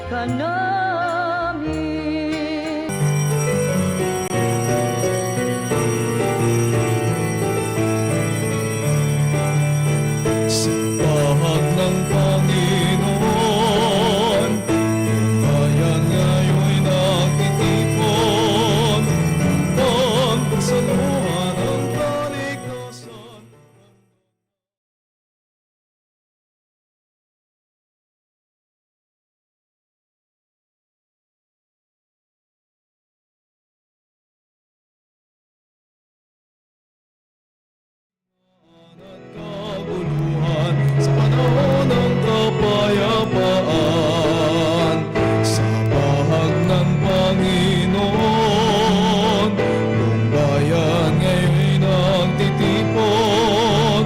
ka namin. Bahag ng Panginoon, bayan ngayon'y nagtitipon, upang pagsaluhan ang kaligtasan. Kaguluhan sa panahon ng kapayapaan, sa bahag ng Panginoon, buong bayan ngayon'y nagtitipon,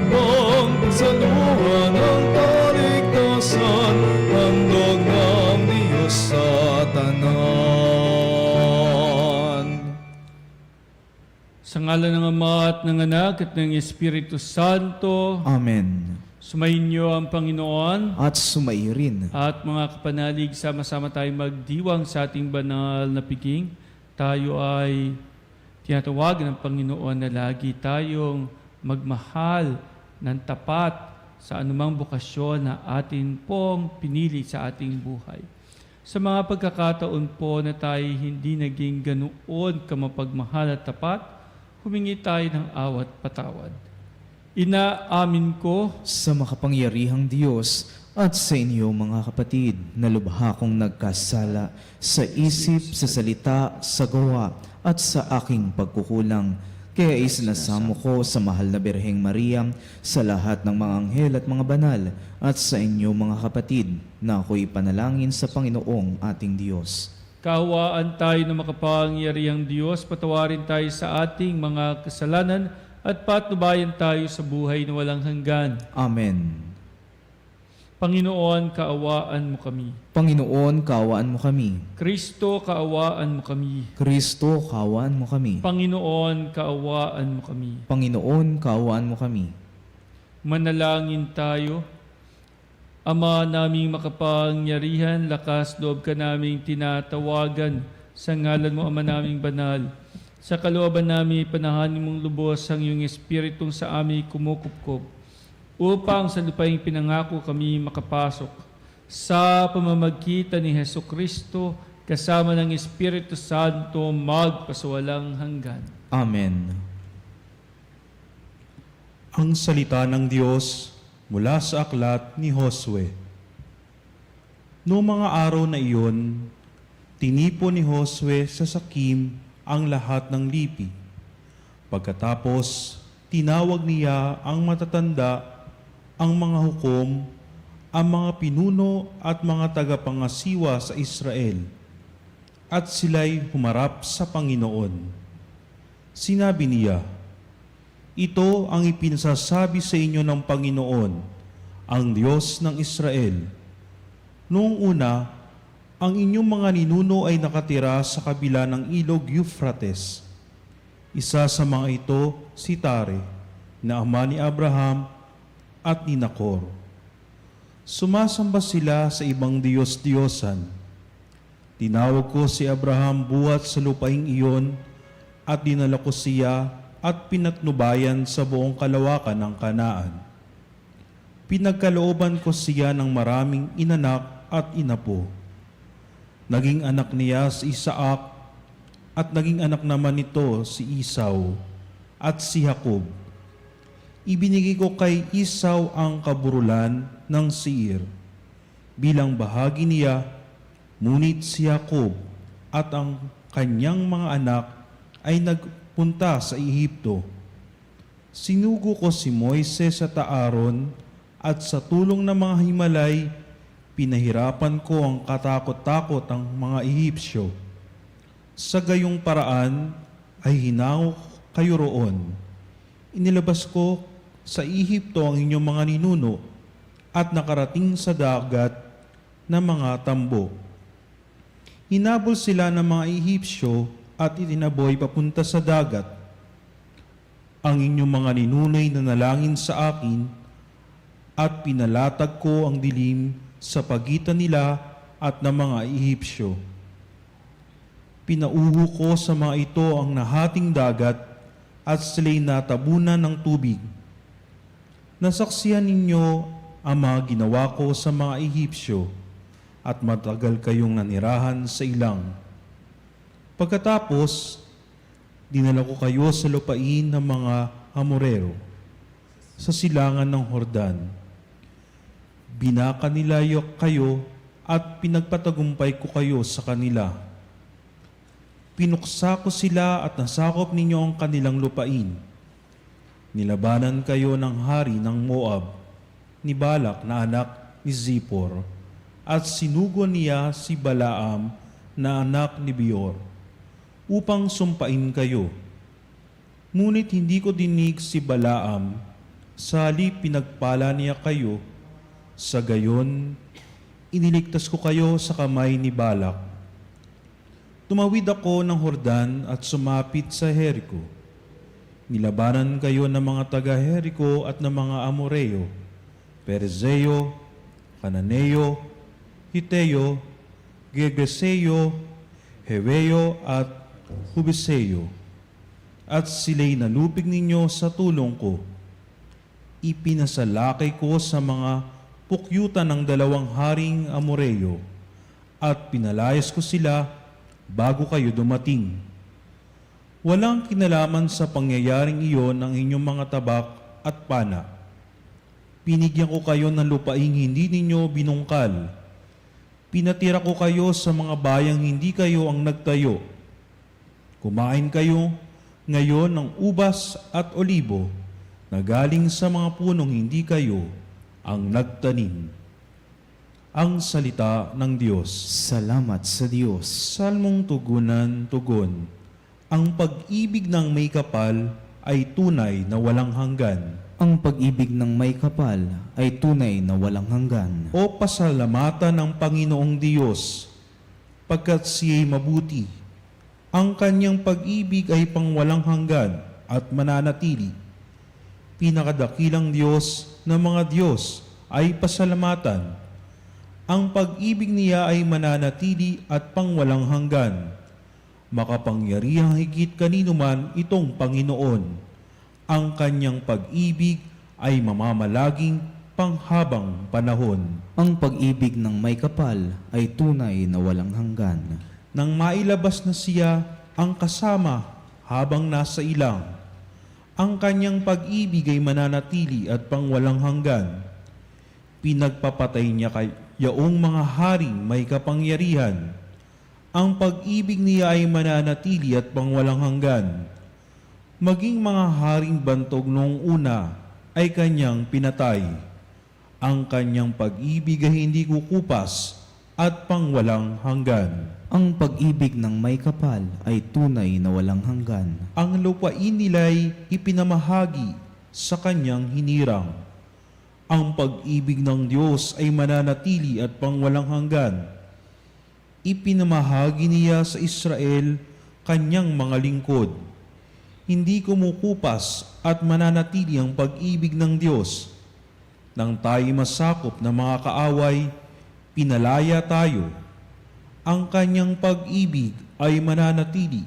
upang pagsaluhan ang kaligtasan, handog ng Diyos sa tanan. Sa ngalan ng Ama at ng Anak at ng Espiritu Santo, Amen. sumainyo ang Panginoon At sumairin. at mga kapanalig, sama-sama tayong magdiwang sa ating banal na piging. Tayo ay tinatawagan ng Panginoon na lagi tayong magmahal ng tapat sa anumang bukasyon na atin pong pinili sa ating buhay. Sa mga pagkakataon po na tayo hindi naging ganoon kamapagmahal at tapat, humingi tayo ng awat patawad. Inaamin ko Sa makapangyarihang Diyos at sa inyo mga kapatid, na lubha kong nagkasala sa isip, sa salita, sa gawa, at sa aking pagkukulang. Kaya isinasamo ko sa mahal na Birheng Maria, sa lahat ng mga anghel at mga banal, at sa inyo mga kapatid, na ako'y panalangin sa Panginoong ating Diyos. kaawaan tayo ng makapangyarihang Diyos, patawarin tayo sa ating mga kasalanan at patnubayan tayo sa buhay na walang hanggan. Amen. Panginoon, kaawaan mo kami. Panginoon, kaawaan mo kami. Kristo, kaawaan mo kami. Kristo, kaawaan mo kami. Panginoon, kaawaan mo kami. Panginoon, kaawaan mo kami. Manalangin tayo. Ama naming makapangyarihan, lakas loob ka naming tinatawagan sa ngalan mo, Ama naming banal. Sa kalooban namin, panahanin mong lubos ang iyong Espiritong sa amin kumukupkop, upang sa lupaing pinangako kami makapasok. Sa pamamagitan ni Hesukristo, kasama ng Espiritu Santo, magpasawalang hanggan. Amen. Ang salita ng Diyos mula sa aklat ni Josue. Noong mga araw na iyon, tinipon ni Josue sa Sakim ang lahat ng lipi. Pagkatapos, tinawag niya ang matatanda, ang mga hukom, ang mga pinuno at mga tagapangasiwa sa Israel, at sila'y humarap sa Panginoon. Sinabi niya, "Ito ang ipinasasabi sa inyo ng Panginoon, ang Diyos ng Israel. Noong una, ang inyong mga ninuno ay nakatira sa kabila ng ilog Euphrates. Isa sa mga ito si Tare, na ama ni Abraham at ni Nacor. Sumasamba sila sa ibang Diyos-Diyosan. Tinawag ko si Abraham buhat sa lupaing iyon at dinala ko siya at pinatnubayan sa buong kalawakan ng Kanaan. Pinagkalooban ko siya ng maraming inanak at inapo. Naging anak niya si Isaac at naging anak naman nito si Esau at si Jacob. Ibinigay ko kay Esau ang kaburulan ng Seir bilang bahagi niya, ngunit si Jacob at ang kanyang mga anak ay nagpunta sa Ehipto. Sinugo ko si Moises at Aaron at sa tulong ng mga himalay, pinahirapan ko ang katakot-takot ang mga Ehipsyo. Sa gayong paraan ay hinango kayo roon. Inilabas ko sa Ehipto ang inyong mga ninuno at nakarating sa dagat na mga tambo. Hinabol sila ng mga Ehipsyo at itinaboy papunta sa dagat. Ang inyong mga ninuno'y nanalangin sa akin at pinalatag ko ang dilim sa pagitan nila at ng mga Ehipsyo. Pinauho ko sa mga ito ang nahating dagat at sila'y natabunan ng tubig. Nasaksihan ninyo ang mga ginawa ko sa mga Ehipsyo at matagal kayong nanirahan sa ilang. Pagkatapos, dinala ko kayo sa lupain ng mga Amorero sa silangan ng Hordan. Binaka nila kayo at pinagpatagumpay ko kayo sa kanila. Pinuksa ko sila at nasakop ninyo ang kanilang lupain. Nilabanan kayo ng hari ng Moab, ni Balak na anak ni Zippor, at sinugo niya si Balaam na anak ni Beor, upang sumpain kayo. Ngunit hindi ko dinig si Balaam, sa halip pinagpala niya kayo, sa gayon, iniligtas ko kayo sa kamay ni Balak. Tumawid ako ng Hordan at sumapit sa Jericho. Nilabanan kayo ng mga taga-Jericho at ng mga Amoreo, Perizeo, Cananeo, Hiteo, Gergeseo, Heweo at Hubiseo. At sila'y nalupig ninyo sa tulong ko. Ipinasalakay ko sa mga pukyutan ng 2 haring Amoreo at pinalayas ko sila bago kayo dumating. Walang kinalaman sa pangyayaring iyon ang inyong mga tabak at pana. Pinigyan ko kayo ng lupaing hindi ninyo binungkal. Pinatira ko kayo sa mga bayang hindi kayo ang nagtayo. Kumain kayo ngayon ng ubas at olibo na galing sa mga punong hindi kayo ang nagtanim. Ang salita ng Diyos. Salamat sa Diyos. Salmong tugunan, tugon. Ang pag-ibig ng may kapal ay tunay na walang hanggan. Ang pag-ibig ng may kapal ay tunay na walang hanggan. O pasalamatan ng Panginoong Diyos, pagkat siya'y mabuti. Ang kanyang pag-ibig ay pangwalang hanggan at mananatili. Pinakadakilang Diyos ng mga Diyos ay pasalamatan. Ang pag-ibig niya ay mananatili at pangwalang hanggan. Makapangyarihang higit kanino man itong Panginoon. Ang kanyang pag-ibig ay mamamalaging panghabang panahon. Ang pag-ibig ng may kapal ay tunay na walang hanggan. Nang mailabas na siya ang kasama habang nasa ilang, ang kanyang pag-ibig ay mananatili at pangwalang hanggan. Pinagpapatay niya yaong mga haring may kapangyarihan. Ang pag-ibig niya ay mananatili at pangwalang hanggan. Maging mga haring bantog noong una ay kanyang pinatay. Ang kanyang pag-ibig ay hindi kukupas at pangwalang hanggan. Ang pag-ibig ng may kapal ay tunay na walang hanggan. Ang lupain nila'y ipinamahagi sa kanyang hinirang. Ang pag-ibig ng Diyos ay mananatili at pangwalang hanggan. Ipinamahagi niya sa Israel kanyang mga lingkod. Hindi kumukupas at mananatili ang pag-ibig ng Diyos. Nang tayo masakop ng mga kaaway, pinalaya tayo. Ang kanyang pag-ibig ay mananatili,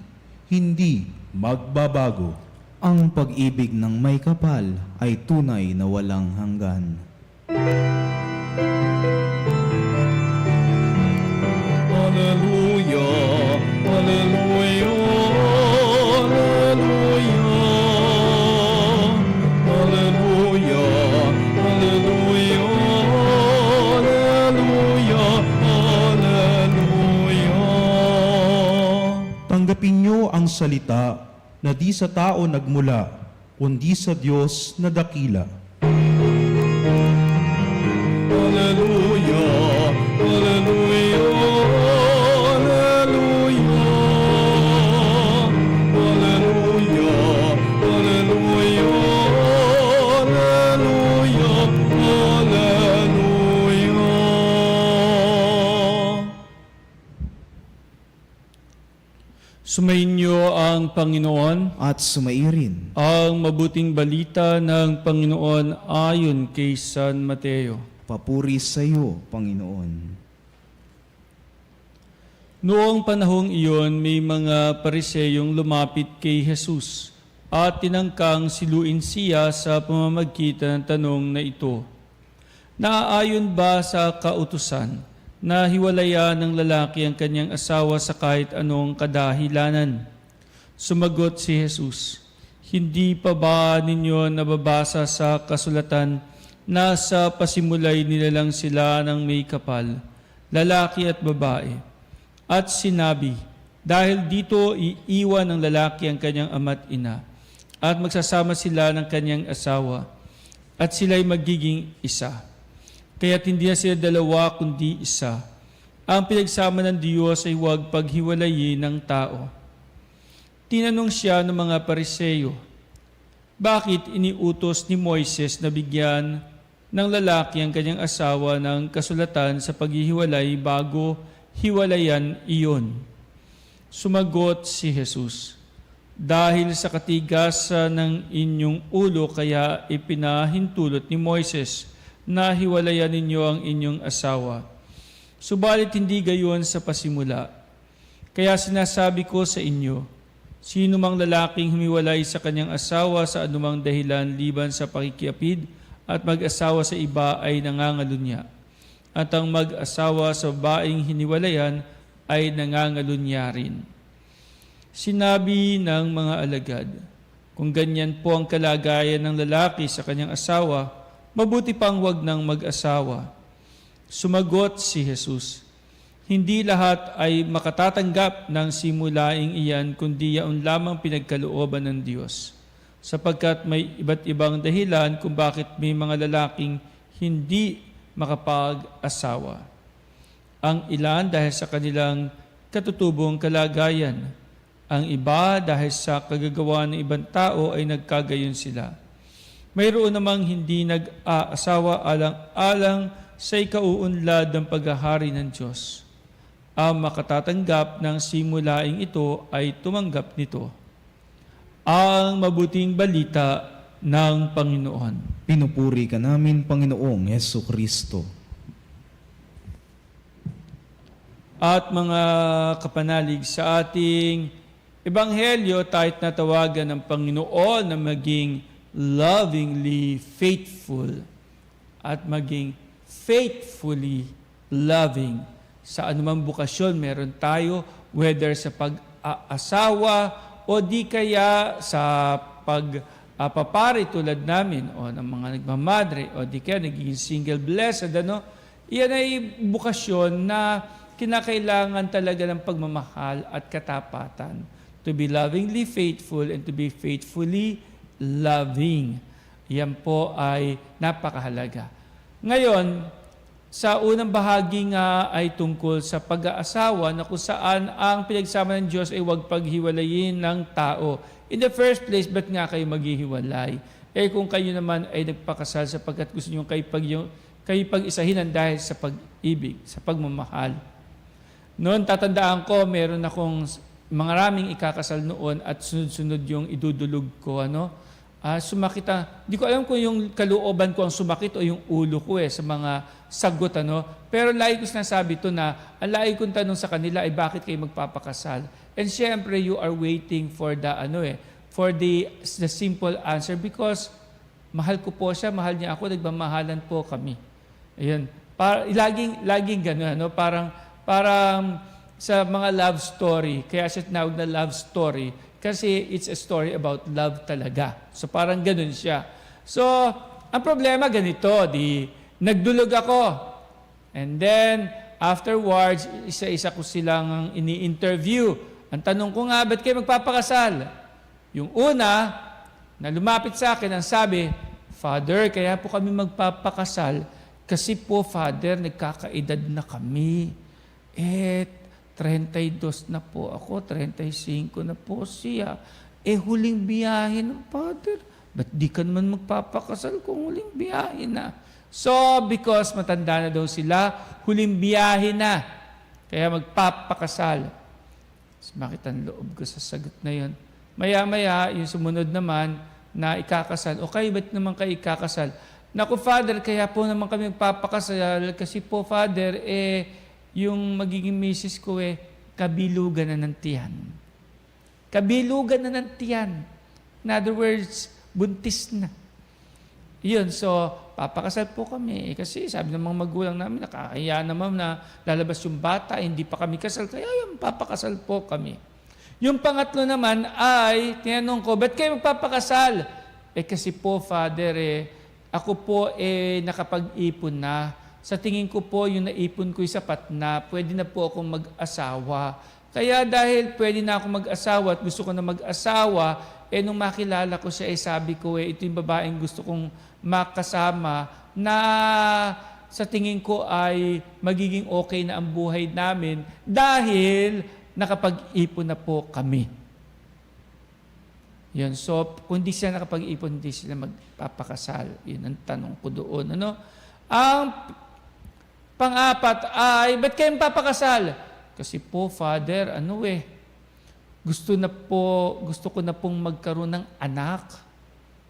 hindi magbabago. Ang pag-ibig ng may kapal ay tunay na walang hanggan. Hallelujah, hallelujah, hallelujah, hallelujah, hallelujah, hallelujah, hallelujah. Tanggapin niyo ang salita na di sa tao nagmula, kundi sa Diyos na dakila. Hallelujah, hallelujah, hallelujah, hallelujah, hallelujah, hallelujah, hallelujah. Sumainyo ang Panginoon. At sumairin Ang mabuting balita ng Panginoon ayon kay San Mateo. papuri sa iyo, Panginoon. Noong panahong iyon, may mga pariseyong lumapit kay Jesus at tinangkang siluin siya sa pamamagitan ng tanong na ito. Naaayon ba sa kautusan na hiwalayan ng lalaki ang kanyang asawa sa kahit anong kadahilanan? Sumagot si Jesus, hindi pa ba ninyo nababasa sa kasulatan na sa pasimulay nilalang sila ng may kapal, lalaki at babae? At sinabi, dahil dito iiwan ng lalaki ang kanyang ama't ina, at magsasama sila ng kanyang asawa, at sila'y magiging isa. Kaya't hindi na sila dalawa kundi isa. Ang pinagsama ng Diyos ay huwag paghiwalayin ng tao. Tinanong siya ng mga Pariseyo, bakit iniutos ni Moises na bigyan ng lalaki ang kanyang asawa ng kasulatan sa paghihiwalay bago hiwalayan iyon? Sumagot si Jesus, dahil sa katigasan ng inyong ulo kaya ipinahintulot ni Moises na hiwalayan ninyo ang inyong asawa. Subalit hindi gayon sa pasimula. Kaya sinasabi ko sa inyo, sino mang lalaking humiwalay sa kanyang asawa sa anumang dahilan liban sa pakikiapid at mag-asawa sa iba ay nangangalunya. At ang mag-asawa sa babaeng hiniwalayan ay nangangalunya rin. Sinabi ng mga alagad, kung ganyan po ang kalagayan ng lalaki sa kanyang asawa, mabuti pang wag ng mag-asawa. Sumagot si Jesus, hindi lahat ay makatatanggap ng simulaing iyan kundi yaon lamang pinagkalooban ng Diyos. Sapagkat may iba't ibang dahilan kung bakit may mga lalaking hindi makapag-asawa. Ang ilan dahil sa kanilang katutubong kalagayan, ang iba dahil sa kagagawa ng ibang tao ay nagkagayon sila. Mayroon namang hindi nag-aasawa alang-alang sa ikauunlad ng paghahari ng Diyos. Ang makatatanggap ng simulaing ito ay tumanggap nito. Ang mabuting balita ng Panginoon. Pinupuri ka namin, Panginoong Hesukristo. At mga kapanalig sa ating Ebanghelyo, tayo't natawagan ng Panginoon na maging lovingly faithful at maging faithfully loving. Sa anumang bukasyon meron tayo, whether sa pag-aasawa o di kaya sa pagpapari tulad namin o ng mga nagmamadre o di kaya naging single blessed, iyan ay bukasyon na kinakailangan talaga ng pagmamahal at katapatan. To be lovingly faithful and to be faithfully loving. Yan po ay napakahalaga. Ngayon, sa unang bahagi nga ay tungkol sa pag-aasawa na kung saan ang pinagsama ng Diyos ay huwag paghiwalayin ng tao. In the first place, ba't nga kayo maghihiwalay? Kung kayo naman ay nagpakasal sapagkat gusto nyo kayo pag-isahinan dahil sa pag-ibig, sa pagmamahal. Noon, tatandaan ko, meron akong maraming ikakasal noon at sunod-sunod yung idudulog ko, sumakit di ko alam kung yung kalooban ko ang sumakit o yung ulo ko sa mga sagot, Pero lagi ko sinasabi to na, ang lagi kong tanong sa kanila ay bakit kayo magpapakasal? And syempre, you are waiting for the, for the simple answer because mahal ko po siya, mahal niya ako, nagmamahalan po kami. Ayun. Laging gano'n, Parang sa mga love story, kaya siya tinawag na love story, kasi it's a story about love talaga. So parang ganun siya. So, ang problema ganito, nagdulog ako. And then, afterwards, isa-isa ko silang ini-interview. Ang tanong ko nga, ba't kayo magpapakasal? Yung una, na lumapit sa akin, ang sabi, Father, kaya po kami magpapakasal kasi po, Father, nagkakaedad na kami. 32 na po ako, 35 na po siya. Huling biyahe ng Father. Ba't di ka naman magpapakasal kung huling biyahe na? So, because matanda na daw sila, huling biyahe na. Kaya magpapakasal. Bakit ang loob ko sa sagot na yun? Maya-maya, yung sumunod naman na ikakasal. Okay, ba't naman kayo ikakasal? Naku, Father, kaya po naman kami magpapakasal kasi po, Father, yung magiging misis ko kabilugan na ng tiyan. Kabilugan na ng tiyan. In other words, buntis na. Yun, so papakasal po kami. Kasi sabi ng mga magulang namin, nakakahiya naman na lalabas yung bata, hindi pa kami kasal. Kaya yun, papakasal po kami. Yung pangatlo naman ay, tinanong ko, ba't kayo magpapakasal? Kasi po, Father, ako po nakapag-ipon na. Sa tingin ko po, yung naipon ko'y sapat na. Pwede na po akong mag-asawa. Kaya dahil pwede na akong mag-asawa at gusto ko na mag-asawa, nung makilala ko siya, sabi ko, ito yung babaeng gusto kong makasama na sa tingin ko ay magiging okay na ang buhay namin dahil nakapag-ipon na po kami. Yan. So, kung di sila nakapag-ipon, hindi sila magpapakasal. Yun ang tanong ko doon. Ano? Ang pang-apat ay, ba't kayo papakasal? Kasi po, Father, gusto ko na pong magkaroon ng anak.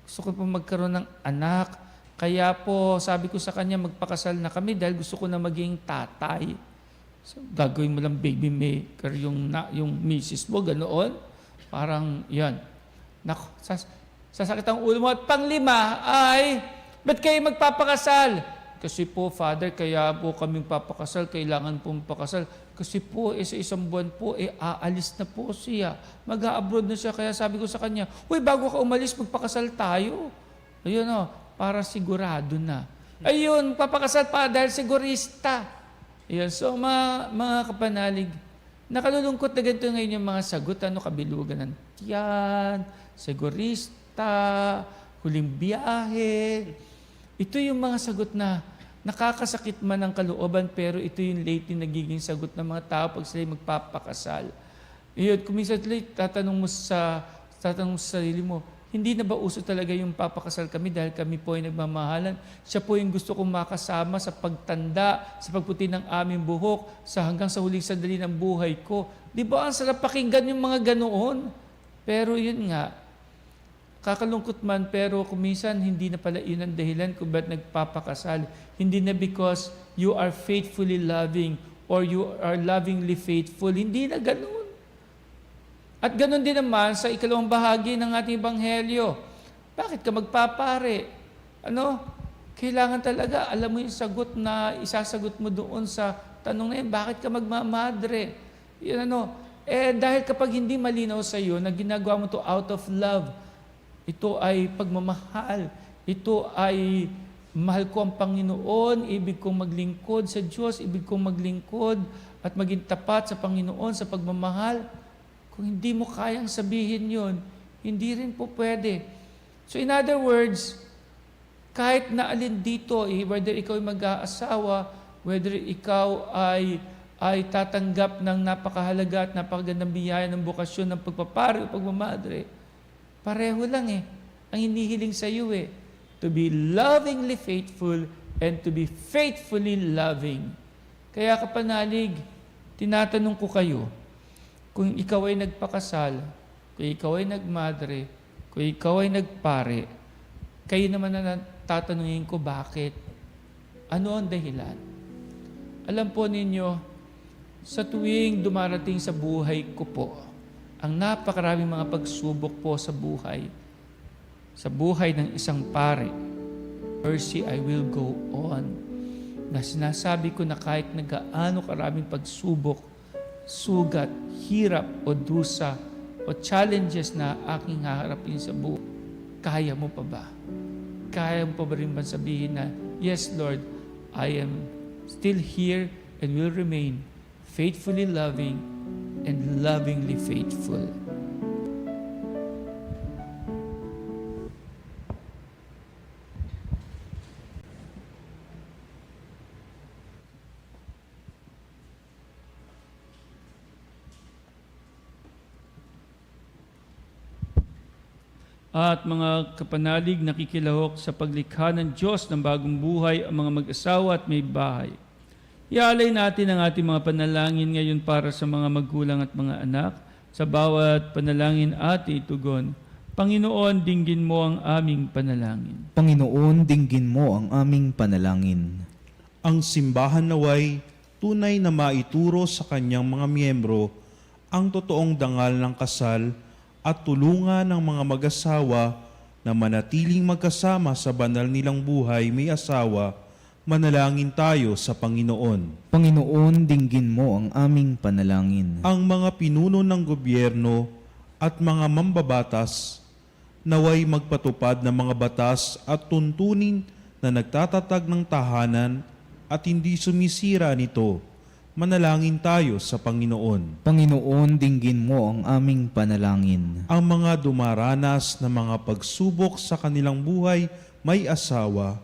Gusto ko pong magkaroon ng anak. Kaya po, sabi ko sa kanya, magpakasal na kami dahil gusto ko na maging tatay. So, gagawin mo lang baby maker yung misis mo, ganoon. Parang, yan. Naku, sasakit ang ulo mo. At panglima ay, ba't kayo magpapakasal? Kasi po, Father, kaya po kami papakasal, kailangan po pakasal. Kasi po, sa isang buwan po, aalis na po siya. Mag-a-abroad na siya. Kaya sabi ko sa kanya, uy, bago ka umalis, magpakasal tayo. Ayun para sigurado na. Ayun, papakasal pa dahil sigurista. Ayun, so mga kapanalig, nakalulungkot na ganito ngayon yung mga sagot, kabilugan ng tiyan, sigurista, huling biyahe. Ito yung mga sagot na nakakasakit man ang kalooban, pero ito yung lately nagiging sagot ng mga tao pag sila magpapakasal. Iyon, kung minsan tatanong mo sa sarili mo, hindi na ba uso talaga yung papakasal kami dahil kami po ay nagmamahalan? Siya po yung gusto kong makasama sa pagtanda, sa pagputi ng aming buhok, hanggang sa huling sandali ng buhay ko. Di ba ang sarap pakinggan yung mga ganoon? Pero yun nga, kakalungkot man, pero kung minsan hindi na pala yun ang dahilan kung ba't nagpapakasal. Hindi na because you are faithfully loving or you are lovingly faithful. Hindi na ganun. At ganun din naman sa ikalawang bahagi ng ating Ebanghelyo. Bakit ka magpapare? Kailangan talaga, alam mo yung sagot na isasagot mo doon sa tanong na yun, bakit ka magmamadre? Yun dahil kapag hindi malinaw sa iyo na ginagawa mo to out of love, ito ay pagmamahal. Ito ay mahal ko ang Panginoon, ibig kong maglingkod sa Diyos, ibig kong maglingkod at maging tapat sa Panginoon sa pagmamahal. Kung hindi mo kayang sabihin yon, hindi rin po pwede. So in other words, kahit na alin dito, whether ikaw ay mag-aasawa, whether ikaw ay tatanggap ng napakahalaga at napakagandang biyaya ng bukasyon ng pagpapari o pagmamadre, pareho lang ang hinihiling sa iyo to be lovingly faithful and to be faithfully loving. Kaya kapanalig, tinatanong ko kayo, kung ikaw ay nagpakasal, kung ikaw ay nagmadre, kung ikaw ay nagpare, kayo naman na tatanungin ko bakit? Ano ang dahilan? Alam po ninyo, sa tuwing dumarating sa buhay ko po, ang napakaraming mga pagsubok po sa buhay ng isang pare, mercy, I will go on. Na sinasabi ko na kahit nagaano karaming pagsubok, sugat, hirap o dusa o challenges na aking haharapin sa buhay, kaya mo pa ba? Kaya mo pa ba rin ba sabihin na, yes, Lord, I am still here and will remain faithfully loving and lovingly faithful. At mga kapanalig, nakikilahok sa paglikha ng Diyos ng bagong buhay ang mga mag-asawa at may bahay. Ialay natin ang ating mga panalangin ngayon para sa mga magulang at mga anak. Sa bawat panalangin ating itugon, Panginoon, dinggin mo ang aming panalangin. Panginoon, dinggin mo ang aming panalangin. Ang simbahan naway tunay na maituro sa kanyang mga miyembro ang totoong dangal ng kasal at tulungan ng mga mag-asawa na manatiling magkasama sa banal nilang buhay may asawa. Manalangin tayo sa Panginoon. Panginoon, dinggin mo ang aming panalangin. Ang mga pinuno ng gobyerno at mga mambabatas naway magpatupad ng mga batas at tuntunin na nagtatatag ng tahanan at hindi sumisira nito. Manalangin tayo sa Panginoon. Panginoon, dinggin mo ang aming panalangin. Ang mga dumaranas na mga pagsubok sa kanilang buhay may asawa,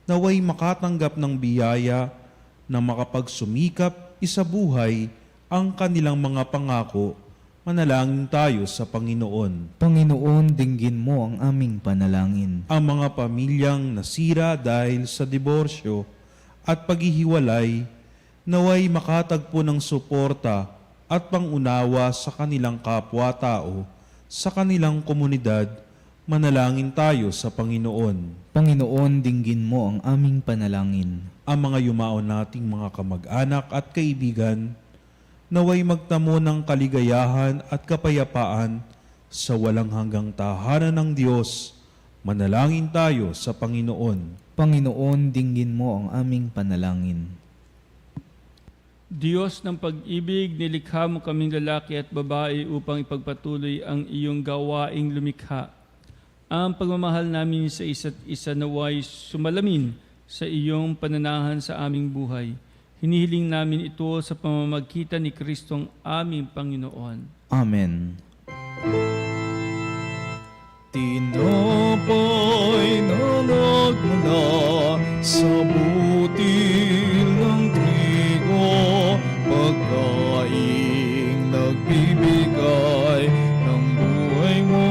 naway makatanggap ng biyaya na makapagsumikap isabuhay ang kanilang mga pangako. Manalangin tayo sa Panginoon. Panginoon, dinggin mo ang aming panalangin. Ang mga pamilyang nasira dahil sa diborsyo at paghihiwalay, naway makatagpo ng suporta at pangunawa sa kanilang kapwa-tao, sa kanilang komunidad. Manalangin tayo sa Panginoon. Panginoon, dinggin mo ang aming panalangin. Ang mga yumao nating mga kamag-anak at kaibigan, naway magtamo ng kaligayahan at kapayapaan sa walang hanggang tahanan ng Diyos. Manalangin tayo sa Panginoon. Panginoon, dinggin mo ang aming panalangin. Diyos ng pag-ibig, nilikha mo kaming lalaki at babae upang ipagpatuloy ang iyong gawaing lumikha. Ang pagmamahal namin sa isa't isa naway sumalamin sa iyong pananahan sa aming buhay. Hinihiling namin ito sa pamamagitan ni Kristong aming Panginoon. Amen. Tinapay na nagmula sa butil ng trigo, pagkaing nagbibigay ng buhay mo.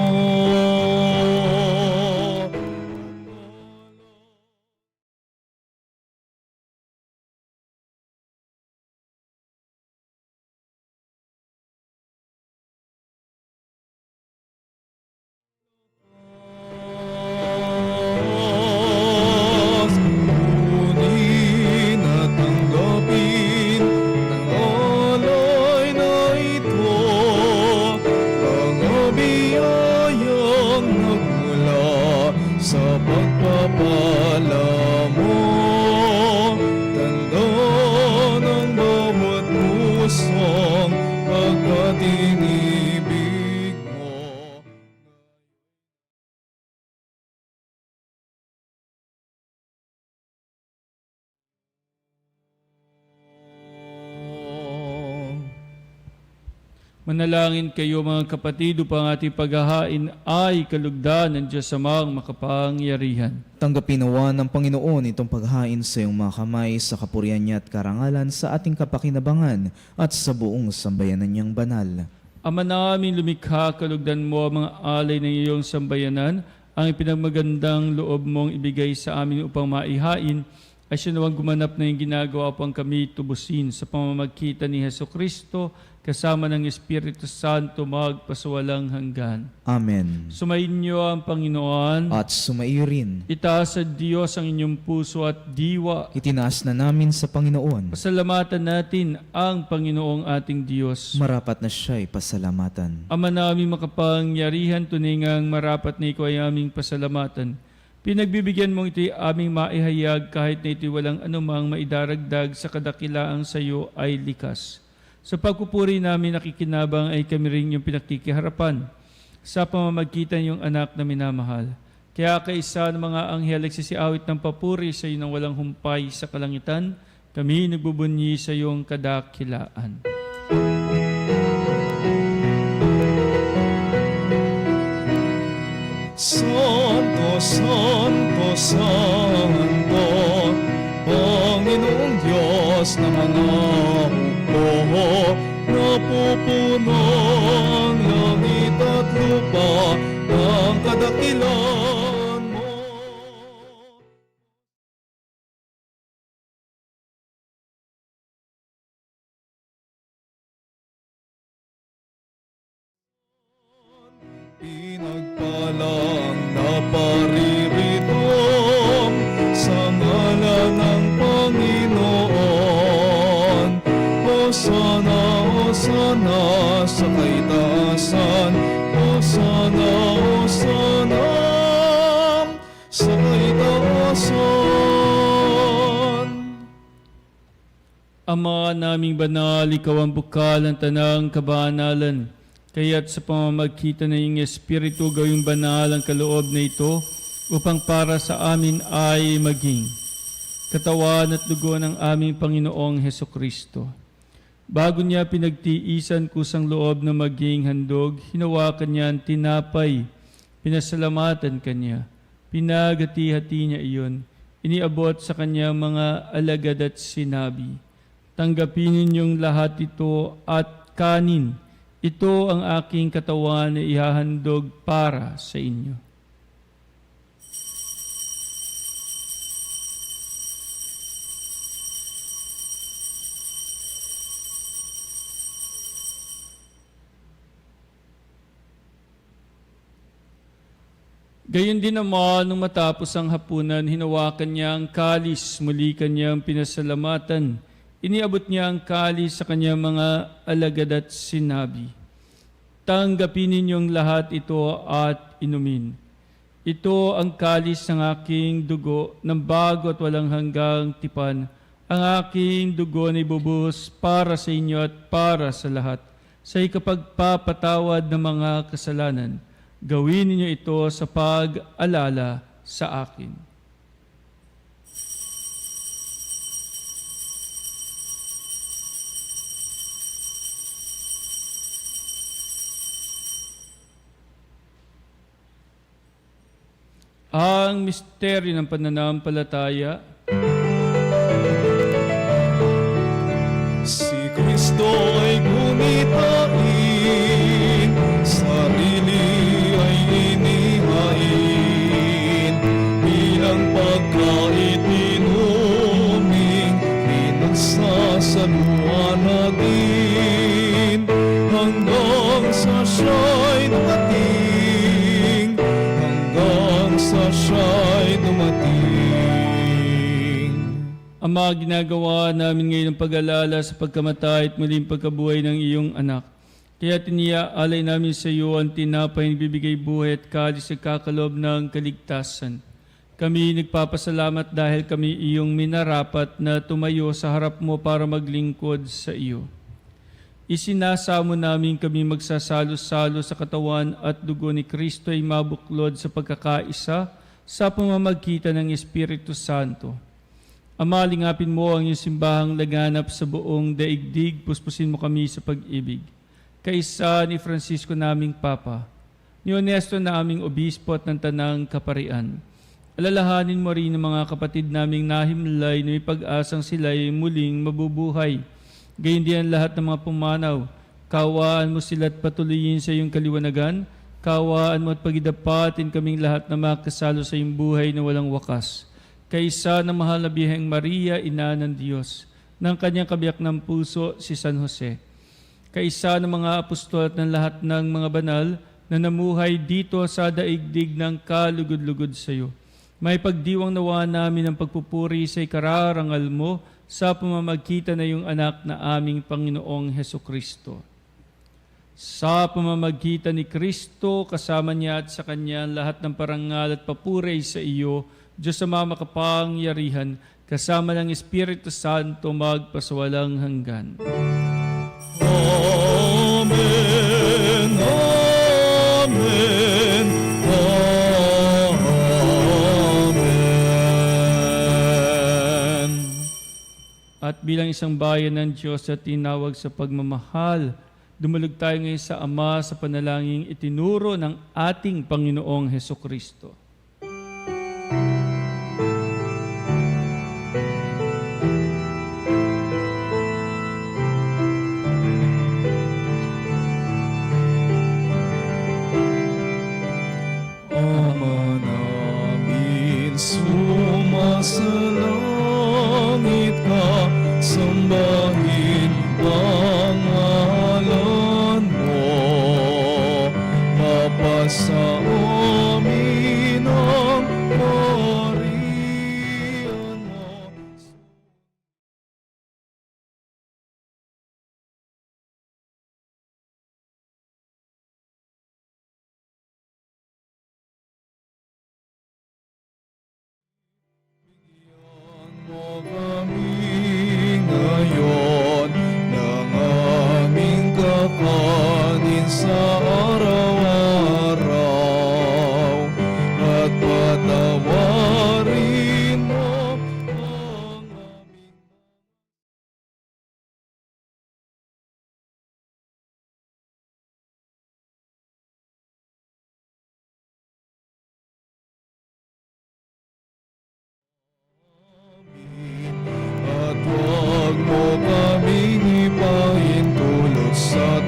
Manalangin kayo mga kapatid upang ating paghahain ay kalugdan ng Diyos Amang makapangyarihan. Tanggapin nawa ng Panginoon itong paghain sa iyong mga kamay sa kapurihan niya at karangalan sa ating kapakinabangan at sa buong sambayanan niyang banal. Ama namin lumikha, kalugdan mo ang mga alay ng iyong sambayanan, ang ipinagmagandang loob mong ibigay sa amin upang maihain, ay siya nawang gumanap na yung ginagawa upang kami tubusin sa pamamagitan ni Jesucristo, kasama ng Espiritu Santo magpasawalang hanggan. Amen. Sumainyo ang Panginoon. At sumaiyo rin. Itaas sa Diyos ang inyong puso at diwa. Itinaas na namin sa Panginoon. Pasalamatan natin ang Panginoong ating Diyos. Marapat na siya'y pasalamatan. Ama namin makapangyarihan, tuningang marapat na ikaw ay aming pasalamatan. Pinagbibigyan mong ito'y aming maihayag kahit na ito'y walang anumang maidaragdag sa kadakilaang sa iyo ay likas. Sa pagpupuri namin nakikinabang ay kami rin yung pinakikiharapan sa pamamagitan yung anak na minamahal. Kaya kaisa ng mga anghel nagsisiawit ng papuri sa iyo ng walang humpay sa kalangitan, kami nagbubunyi sa iyong kadakilaan. Santo, Santo, Santo, Panginoong Diyos na mga hukbo, napupuno ang langit at lupa ng kadakilaan mo. Pinagpalang na pariritom sa ngalan ng Panginoon. Hosana sa kaitaasan, Hosana, Hosana sa kaitaasan. Ama naming banal, ikaw ang bukal ng tanang kabanalan. Kaya't sa pamamagitan ng iyong Espiritu, gawing banal ang kaloob na ito upang para sa amin ay maging katawan at dugo ng aming Panginoong Hesukristo. Bago niya pinagtiisan kusang loob na maging handog, hinawakan niya ang tinapay, pinasalamatan kanya, pinagati-hati niya iyon, iniabot sa kanyang mga alagad at sinabi, "Tanggapin ninyong lahat ito at kanin. Ito ang aking katawan na ihahandog para sa inyo." Gayon din naman, nung matapos ang hapunan, hinawakan niya ang kalis, muli kanyang pinasalamatan. Iniabot niya ang kalis sa kanyang mga alagad at sinabi, "Tanggapin ninyong lahat ito at inumin. Ito ang kalis ng aking dugo ng bago at walang hanggang tipan. Ang aking dugo na ibubuhos para sa inyo at para sa lahat, sa ikapagpapatawad ng mga kasalanan. Gawin ninyo ito sa pag-alala sa akin." Ang misteryo ng pananampalataya. Si Kristo ay gumitain, sarili ay inihain, bilang pagkait inuming, pinagsasaluan natin, hanggang sa siya'y dumating, hanggang sa siya'y dumating. Ama, ginagawa namin ngayon ang pag-alala sa pagkamatay at muling pagkabuhay ng iyong anak. Kaya tiniaalay namin sa iyo ang tinapay na bibigay buhay at kalis sa kakalob ng kaligtasan. Kami nagpapasalamat dahil kami iyong minarapat na tumayo sa harap mo para maglingkod sa iyo. Isinasamo namin kami magsasalo-salo sa katawan at dugo ni Kristo ay mabuklod sa pagkakaisa sa pamamagitan ng Espiritu Santo. Ama, lingapin mo ang iyong simbahang laganap sa buong daigdig, puspusin mo kami sa pag-ibig. Kaisa ni Francisco naming Papa, ni Honesto na aming Obispo at ng Tanang Kaparian. Alalahanin mo rin ang mga kapatid naming nahimlay na may pag-asang sila ay muling mabubuhay. Gayon din ang lahat ng mga pumanaw. Kawaan mo sila at patuloyin sa iyong kaliwanagan. Kawaan mo at pagidapatin kaming lahat na makasalo sa iyong buhay na walang wakas. Kaisa ng mahal na Bihang Maria, Ina ng Diyos, ng kanyang kabiyak ng puso, si San Jose. Kaisa ng mga apostol at ng lahat ng mga banal na namuhay dito sa daigdig ng kalugod-lugod sa iyo. May pagdiwang nawa namin ang pagpupuri sa ikararangal mo sa pamamagitan na iyong anak na aming Panginoong Hesukristo. Sa pamamagitan ni Kristo, kasama niya at sa Kanya lahat ng parangal at papuri sa iyo, Diyos Ama makapangyarihan, kasama ng Espiritu Santo magpasawalang hanggan. Amen, amen, amen. At bilang isang bayan ng Diyos at tinawag sa pagmamahal, dumulog tayo ngayon sa Ama sa panalangin itinuro ng ating Panginoong Hesukristo. Ama namin, sumasalangit ka, sambahin ang ngalan mo. Mapasa amin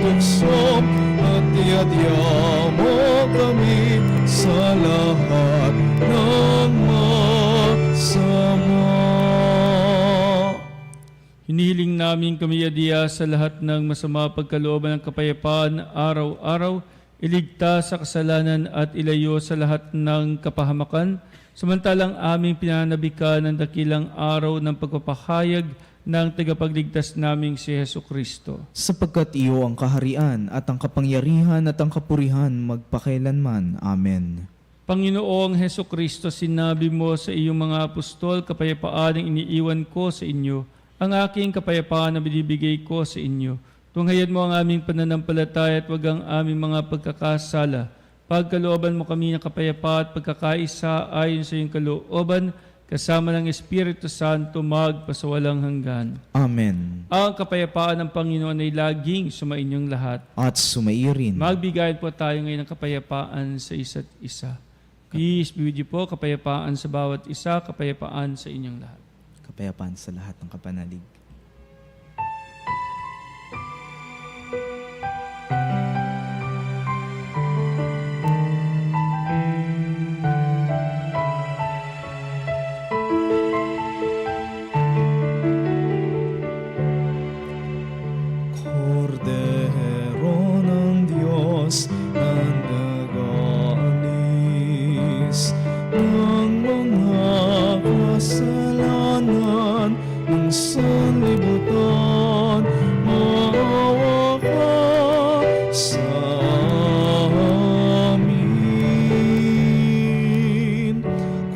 tukso at iadya mo kami sa lahat ng masama. Hinihiling namin kami adiya sa lahat ng masama pagkalooban ng kapayapaan araw-araw, iligtas sa kasalanan at ilayo sa lahat ng kapahamakan, samantalang aming pinanabikan ng dakilang araw ng pagpapahayag ng tagapagligtas naming si Hesu Kristo. Sapagkat iyo ang kaharian at ang kapangyarihan at ang kapurihan magpakailanman. Amen. Panginoong Hesu Kristo, sinabi mo sa iyong mga apostol, kapayapaan ang iniiwan ko sa inyo, ang aking kapayapaan na binibigay ko sa inyo. Tunghayan mo ang aming pananampalataya at wag ang aming mga pagkakasala. Pagkalooban mo kami ng kapayapaan at pagkakaisa ayon sa iyong kalooban, kasama ng Espiritu Santo magpasawalang hanggan. Amen. Ang kapayapaan ng Panginoon ay laging sumainyong lahat. At sumairin. Magbigayan po tayo ngayon ng kapayapaan sa isa't isa. Peace be with you po, kapayapaan sa bawat isa, kapayapaan sa inyong lahat. Kapayapaan sa lahat ng kapanalig. Kordero ng Diyos na nag-aalis ng mga kasalanan ng sanlibutan, maawa ka sa amin.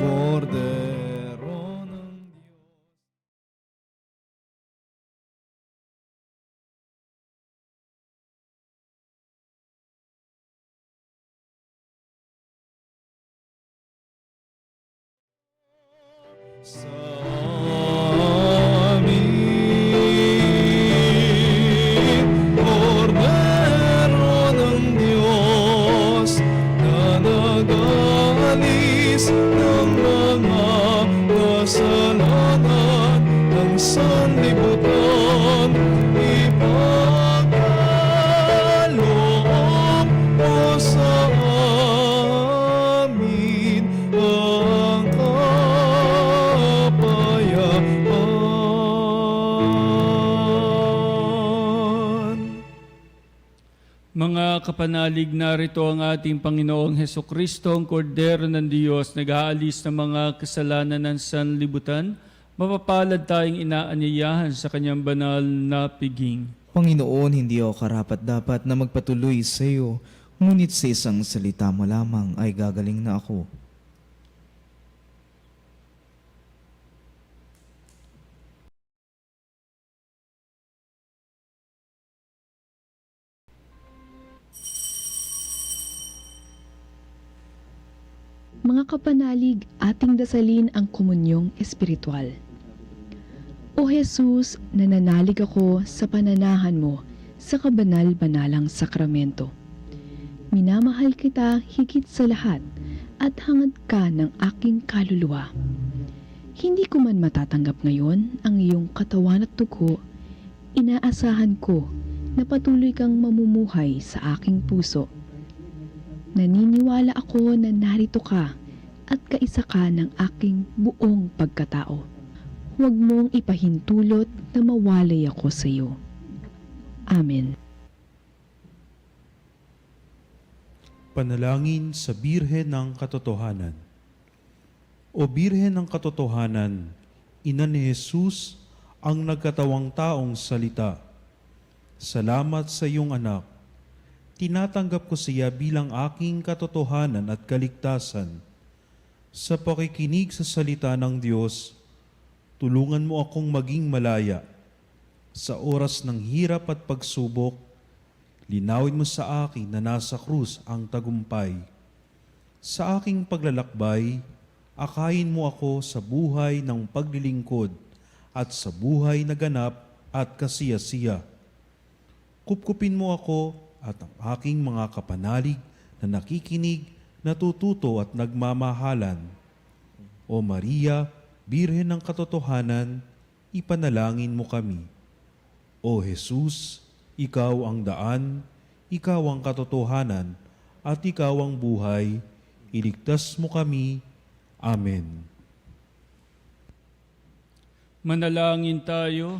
Kordero ng Diyos. Sa amin, Kordero ng Diyos na nag-aalis ng mga kasalanan ng sanlibutan, ipagkaloob mo sa amin ang kapayapaan. Mga kapanalig, narito ang ating Panginoong Heso Kristo, ang Kordero ng Diyos, nag-aalis ng mga kasalanan ng sanlibutan. Mapapalad tayong inaanyayahan sa kanyang banal na piging. Panginoon, hindi ako karapat-dapat na magpatuloy sa iyo, ngunit sa isang salita mo lamang ay gagaling na ako. Mga kapanalig, ating dasalin ang komunyong espiritual. O Jesus, nananalig ako sa pananahan mo sa kabanal-banalang sakramento. Minamahal kita higit sa lahat at hangad ka ng aking kaluluwa. Hindi ko man matatanggap ngayon ang iyong katawan at dugo, inaasahan ko na patuloy kang mamumuhay sa aking puso. Naniniwala ako na narito ka at kaisa ka ng aking buong pagkatao. Huwag mong ipahintulot na mawalay ako sa iyo. Amen. Panalangin sa Birhen ng Katotohanan. O Birhen ng Katotohanan, Ina ni Jesus, ang nagkatawang taong salita. Salamat sa iyong anak. Tinatanggap ko siya bilang aking katotohanan at kaligtasan. Sa pakikinig sa salita ng Diyos, tulungan mo akong maging malaya. Sa oras ng hirap at pagsubok, linawin mo sa akin na nasa krus ang tagumpay. Sa aking paglalakbay, akayin mo ako sa buhay ng paglilingkod at sa buhay na ganap at kasiya-siya. Kupkupin mo ako at ang aking mga kapanalig na nakikinig, natututo at nagmamahalan. O Maria, Birhen ng Katotohanan, ipanalangin mo kami. O Jesus, Ikaw ang daan, ikaw ang katotohanan, at ikaw ang buhay. Iligtas mo kami. Amen. Manalangin tayo.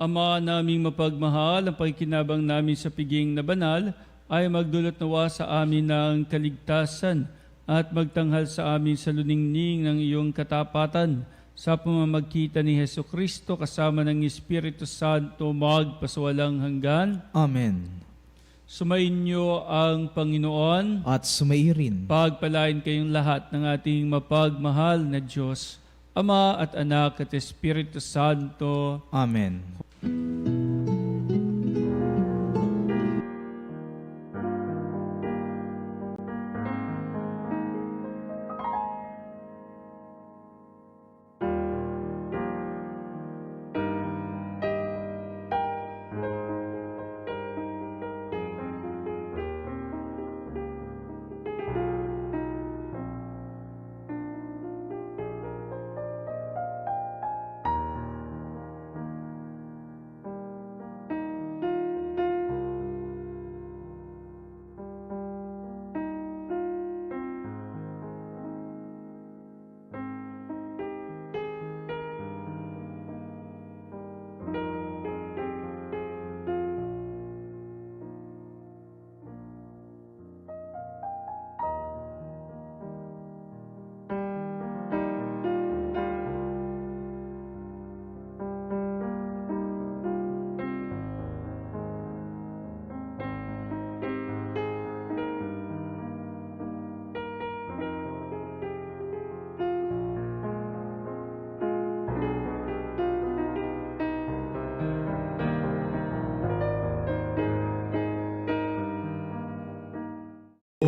Ama naming mapagmahal, ang pakikinabang namin sa piging na banal ay magdulot nawa sa amin ng kaligtasan at magtanghal sa amin sa luningning ng iyong katapatan sa pamamagitan ni Hesukristo kasama ng Espiritu Santo magpasawalang hanggan. Amen. Sumainyo ang Panginoon. At sumairin Pagpalain kayong lahat ng ating mapagmahal na Diyos, Ama at Anak at Espiritu Santo. Amen.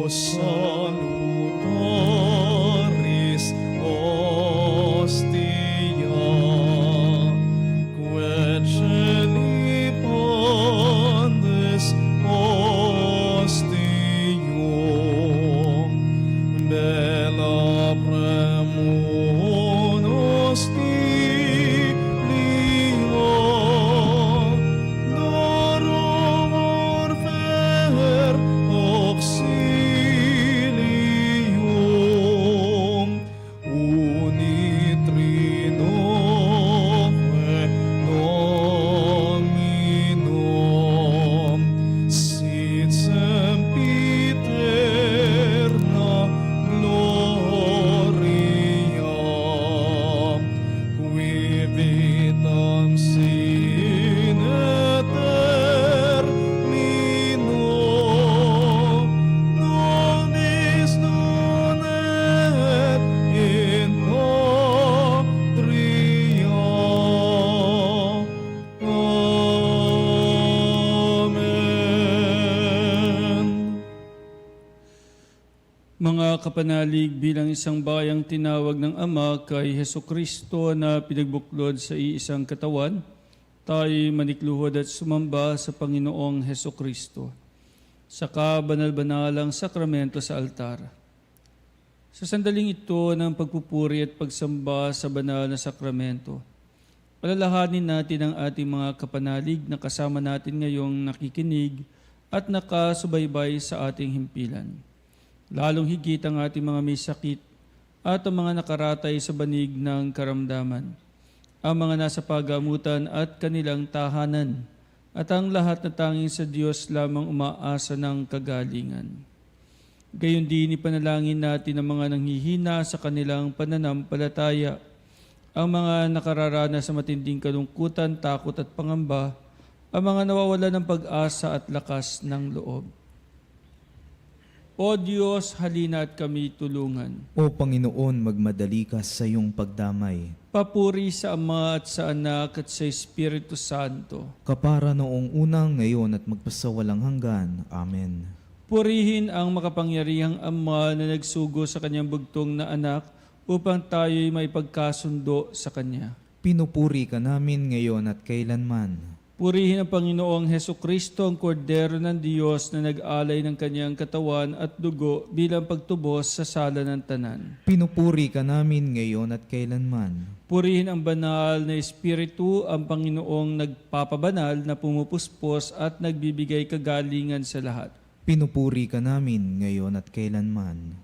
Salutaris hostia, quae celipandes ostium, bella premunos stilio, dorum orfer auxilium, unitrinoque Dominum, sit sempiterna gloria, qui vitam sine termino, nobis non et in patria. Amen. Mga kapanalig, bilang isang bayang tinawag ng Ama kay Hesukristo na pinagbuklod sa iisang katawan, tayo'y manikluhod at sumamba sa Panginoong Hesukristo sa kabanal-banalang sakramento sa altar. Sa sandaling ito ng pagpupuri at pagsamba sa banal na sakramento, alalahanin natin ang ating mga kapanalig na kasama natin ngayong nakikinig at nakasubaybay sa ating himpilan. Lalong higit ang ating mga may sakit at ang mga nakaratay sa banig ng karamdaman, ang mga nasa pagamutan at kanilang tahanan, at ang lahat na tanging sa Diyos lamang umaasa ng kagalingan. Gayon din ipanalangin natin ang mga nanghihina sa kanilang pananampalataya, ang mga nakararanas sa matinding kalungkutan, takot at pangamba, ang mga nawawala ng pag-asa at lakas ng loob. O Diyos, halina at kami tulungan. O Panginoon, magmadali ka sa iyong pagdamay. Papuri sa Ama at sa Anak at sa Espiritu Santo. Kapara noong unang, ngayon at magpasawalang hanggan. Amen. Purihin ang makapangyarihang Ama na nagsugo sa kanyang bugtong na anak upang tayo'y may pagkasundo sa Kanya. Pinupuri ka namin ngayon at kailanman. Purihin ang Panginoong Heso Kristo, ang kordero ng Diyos na nag-alay ng kanyang katawan at dugo bilang pagtubos sa sala ng tanan. Pinupuri ka namin ngayon at kailanman. Purihin ang banal na Espiritu, ang Panginoong nagpapabanal na pumupuspos at nagbibigay kagalingan sa lahat. Pinupuri ka namin ngayon at kailanman.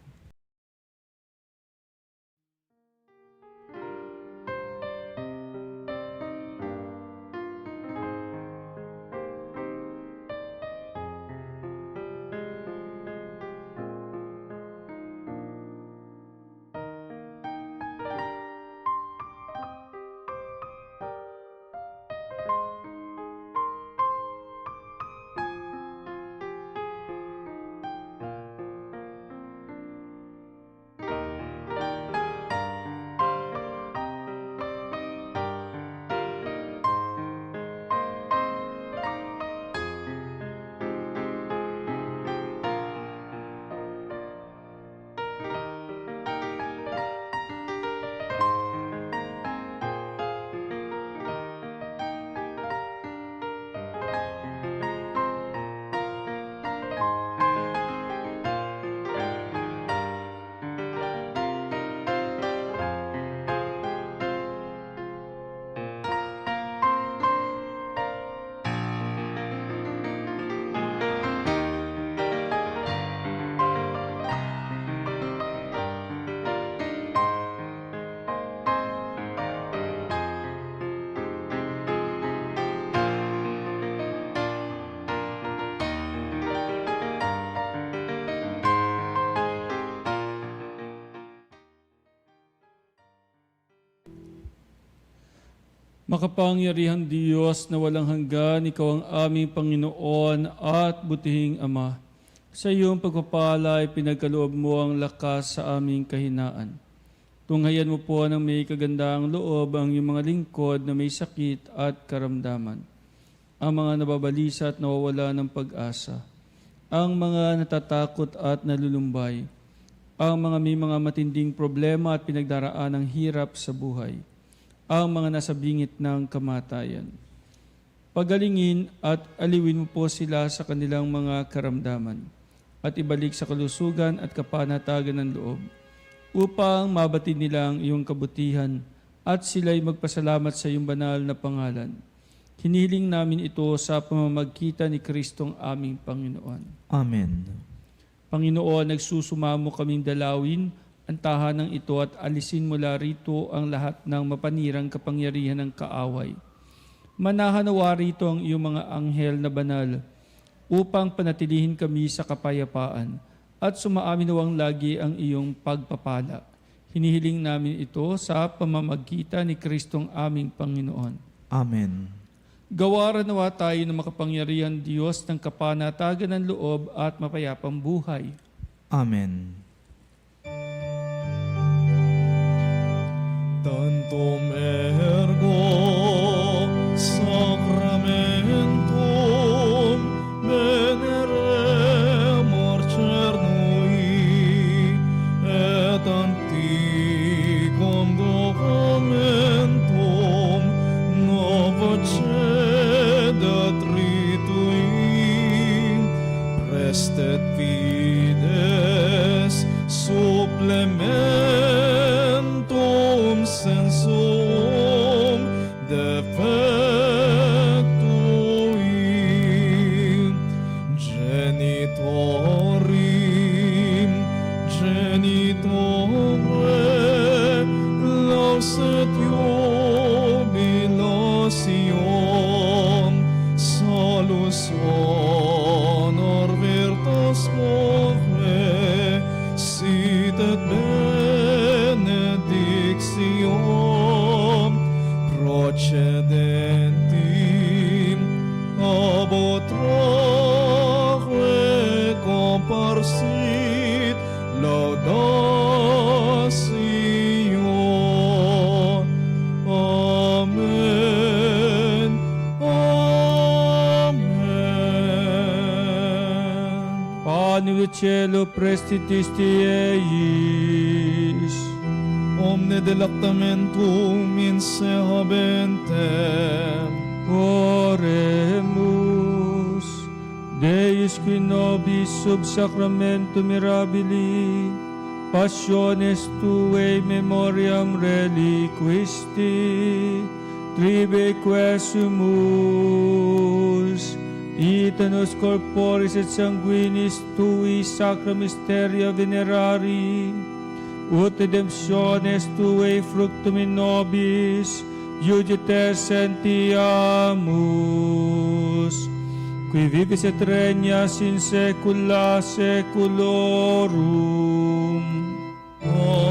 Makapangyarihang Diyos na walang hanggan, Ikaw ang aming Panginoon at butihing Ama. Sa iyong pagpapala ay pinagkaloob mo ang lakas sa aming kahinaan. Tunghayan mo po ng may kagandaang loob ang iyong mga lingkod na may sakit at karamdaman. Ang mga nababalisa at nawawala ng pag-asa. Ang mga natatakot at nalulumbay. Ang mga may mga matinding problema at pinagdaraan ng hirap sa buhay. Ang mga nasa bingit ng kamatayan. Pagalingin at aliwin mo po sila sa kanilang mga karamdaman at ibalik sa kalusugan at kapanatagan ng loob upang mabatid nila ang iyong kabutihan at sila'y magpasalamat sa iyong banal na pangalan. Hinihiling namin ito sa pamamagitan ni Kristong aming Panginoon. Amen. Panginoon, nagsusumamo kaming dalawin ang tahanang ito at alisin mula rito ang lahat ng mapanirang kapangyarihan ng kaaway. Manahanawa rito ang iyong mga anghel na banal upang panatilihin kami sa kapayapaan at sumaaminawang lagi ang iyong pagpapala. Hinihiling namin ito sa pamamagitan ni Kristong aming Panginoon. Amen. Gawaran nawa tayo ng makapangyarihan Diyos ng kapanatagan ng loob at mapayapang buhay. Amen. Tantum ergo sacramentum veneremur cernui et antiquum documentum novocedat ritui prestet fides supplementum sensum defectui genitore lauset jubilos iom salus honor virtus move sit et benedictium procedenti ab utraque comparsit laudatio. Amen. Amen. Panem cielo prestitisti eis. Omne delectamentum in se habentem, Oremus. Deus qui nobis sub sacramento mirabili, passiones tuae memoriam reliquisti, tribe quesumus, itanos corporis et sanguinis tui sacra mysteria venerari, ut redemptiones tuae fructum in nobis, iudites sentiamus, qui vivis et regnas in saecula saeculorum. Amen.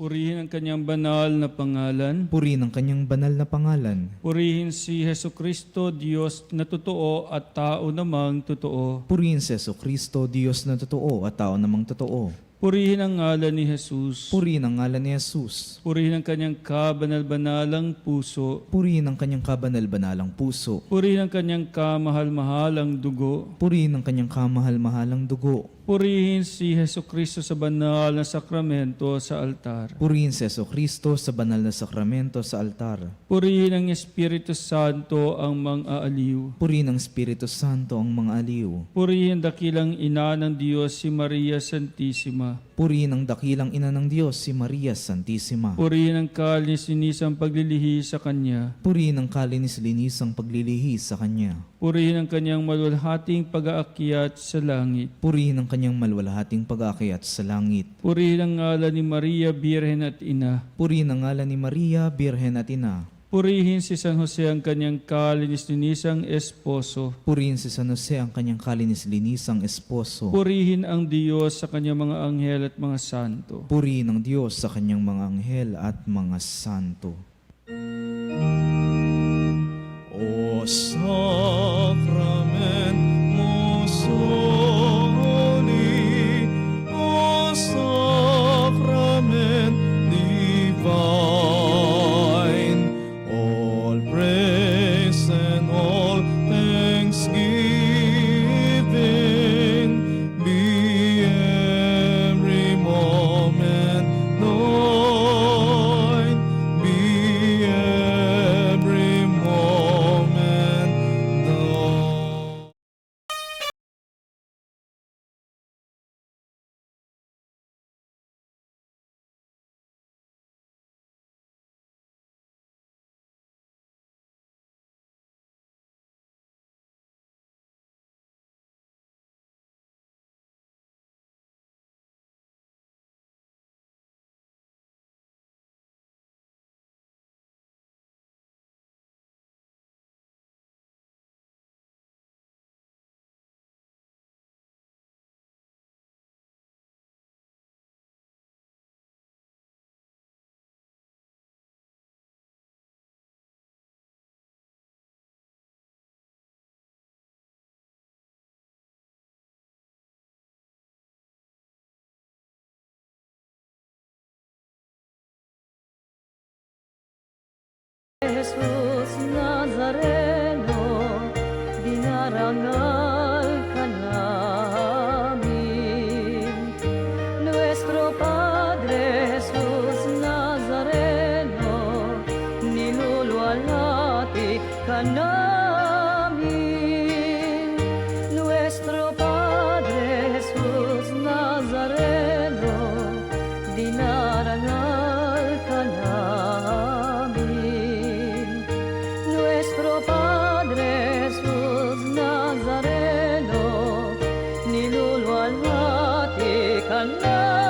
Purihin ang kanyang banal na pangalan. Purihin ang kanyang banal na pangalan. Purihin si Heso Kristo, Diyos na totoo at tao namang totoo. Purihin si Jesucristo, Diyos na totoo at tao namang totoo. Purihin ang ngalan ni Jesus. Purihin ang ngalan ni Jesus. Purihin ang kanyang kabanal-banalang puso. Purihin ang kanyang kabanal-banalang puso. Purihin ang kanyang kamahal-mahalang dugo. Purihin ang kanyang kamahal-mahalang dugo. Purihin si Heso Kristo sa banal na sakramento sa altar. Purihin si Jesucristo sa banal na sakramento sa altar. Purihin ang Espiritu Santo ang mang-aaliw. Purihin ang Espiritu Santo ang mga aliw. Purihin dakilang ina ng Diyos si Maria Santissima. Purihin ang dakilang ina ng Diyos, si Maria Santissima. Purihin ang kalinis-linisang paglilihi sa Kanya. Purihin ang kalinis-linisang paglilihi sa Kanya. Purihin ang kanyang malulhating pag-aakyat sa langit. Purihin ang kanyang malwalhating pag-aakyat sa langit. Purihin ang ngalan ni Maria, Birhen at Ina. Purihin ang ngalan ni Maria, Birhen at Ina. Purihin si San Jose ang kanyang kalinis-linisang esposo. Purihin si San Jose ang kanyang kalinis-linisang esposo. Purihin ang Diyos sa kanyang mga anghel at mga santo. Purihin ang Diyos sa kanyang mga anghel at mga santo. O sacrament musoni, O sacrament divine, all praise and all thanksgiving be every moment thine, be every moment ka namin. Nuestro Padre Jesus Nazareno, dinarangal ka namin. Nuestro Padre Jesus Nazareno, niluluwalhati ka namin.